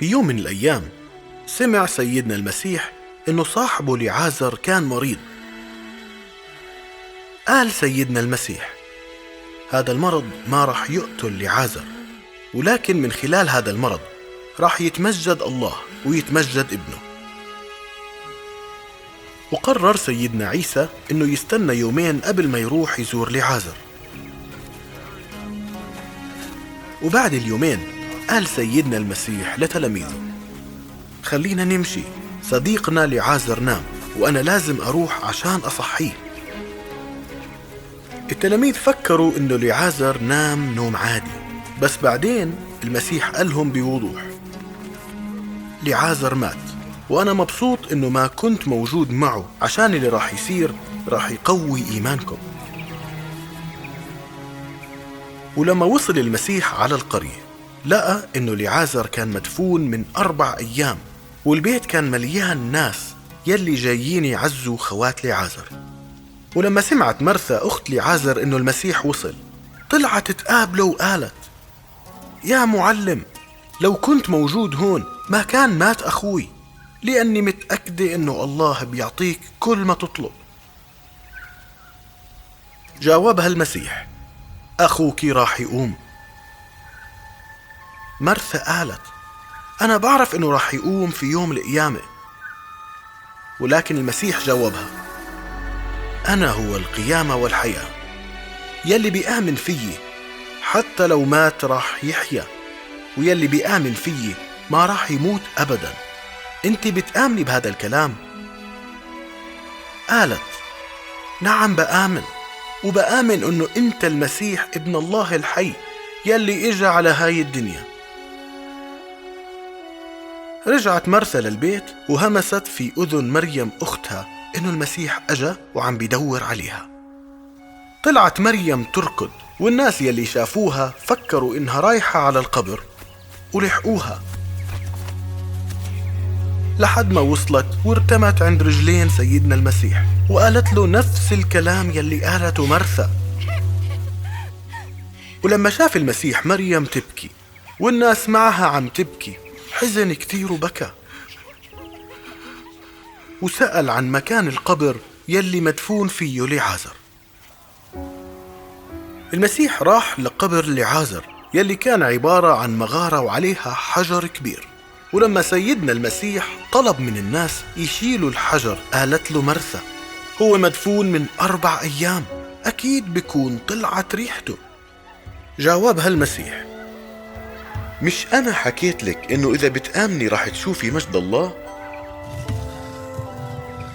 في يوم من الأيام سمع سيدنا المسيح إنه صاحبه لعازر كان مريض. قال سيدنا المسيح: هذا المرض ما رح يقتل لعازر، ولكن من خلال هذا المرض رح يتمجد الله ويتمجد ابنه. وقرر سيدنا عيسى إنه يستنى يومين قبل ما يروح يزور لعازر. وبعد اليومين قال سيدنا المسيح لتلاميذه: خلينا نمشي، صديقنا لعازر نام وأنا لازم أروح عشان أصحيه. التلاميذ فكروا إنه لعازر نام نوم عادي، بس بعدين المسيح قالهم بوضوح: لعازر مات، وأنا مبسوط إنه ما كنت موجود معه، عشان اللي راح يصير راح يقوي إيمانكم. ولما وصل المسيح على القرية لقى إنه لعازر كان مدفون من 4 أيام، والبيت كان مليان ناس يلي جايين يعزوا خوات لعازر. ولما سمعت مرثا أخت لعازر إنه المسيح وصل، طلعت تقابله وقالت: يا معلم، لو كنت موجود هون ما كان مات أخوي، لأني متأكدة إنه الله بيعطيك كل ما تطلب. جاوبها المسيح: أخوك راح يقوم. مرثا قالت: أنا بعرف إنه راح يقوم في يوم القيامة. ولكن المسيح جاوبها: أنا هو القيامة والحياة، يلي بيآمن فيي حتى لو مات راح يحيا، ويلي بيآمن فيي ما راح يموت أبدا. أنت بتآمني بهذا الكلام؟ قالت: نعم بآمن، وبآمن أنه أنت المسيح ابن الله الحي يلي إجا على هاي الدنيا. رجعت مرثا للبيت وهمست في أذن مريم أختها إنه المسيح أجا وعم بيدور عليها. طلعت مريم تركض، والناس يلي شافوها فكروا إنها رايحة على القبر ولحقوها، لحد ما وصلت وارتمت عند رجلين سيدنا المسيح وقالت له نفس الكلام يلي قالته مرثا. ولما شاف المسيح مريم تبكي والناس معها عم تبكي، حزن كتير وبكى، وسأل عن مكان القبر يلي مدفون فيه لعازر. المسيح راح لقبر لعازر يلي كان عبارة عن مغارة وعليها حجر كبير. ولما سيدنا المسيح طلب من الناس يشيلوا الحجر، قالت له مرثا: هو مدفون من 4 أيام، أكيد بكون طلعت ريحته. جاوبها المسيح: مش أنا حكيت لك إنه إذا بتآمني راح تشوفي مجد الله؟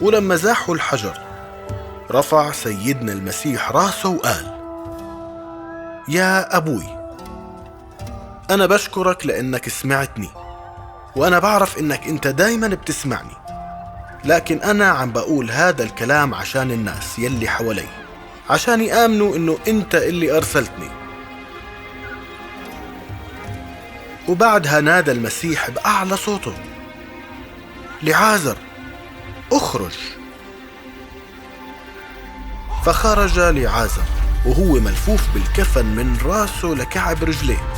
ولما زاحوا الحجر رفع سيدنا المسيح راسه وقال: يا أبوي، أنا بشكرك لأنك سمعتني، وأنا بعرف إنك أنت دايما بتسمعني، لكن أنا عم بقول هذا الكلام عشان الناس يلي حوالي، عشان يآمنوا إنه أنت اللي أرسلتني. وبعدها نادى المسيح بأعلى صوته: لعازر اخرج. فخرج لعازر وهو ملفوف بالكفن من راسه لكعب رجليه.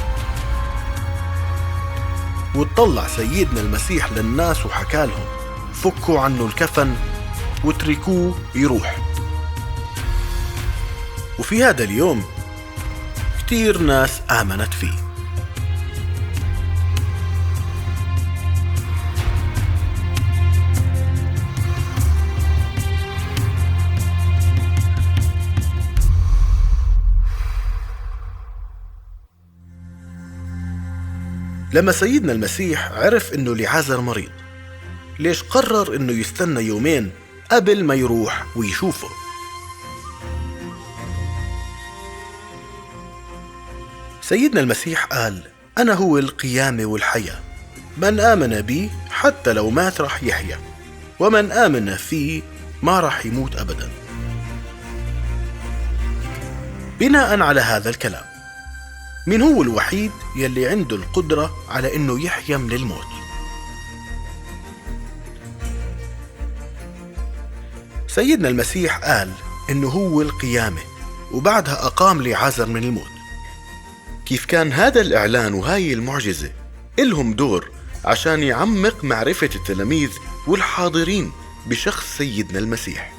واتطلع سيدنا المسيح للناس وحكى لهم: فكوا عنه الكفن واتركوه يروح. وفي هذا اليوم كتير ناس آمنت فيه. لما سيدنا المسيح عرف إنه لعازر مريض، ليش قرر إنه يستنى يومين قبل ما يروح ويشوفه؟ سيدنا المسيح قال: أنا هو القيامة والحياة، من آمن بي حتى لو مات رح يحيا، ومن آمن فيه ما رح يموت أبدا. بناء على هذا الكلام، مين هو الوحيد يلي عنده القدرة على إنه يحيا من الموت؟ سيدنا المسيح قال إنه هو القيامة، وبعدها أقام لعازر من الموت. كيف كان هذا الإعلان وهاي المعجزة إلهم دور عشان يعمق معرفة التلاميذ والحاضرين بشخص سيدنا المسيح.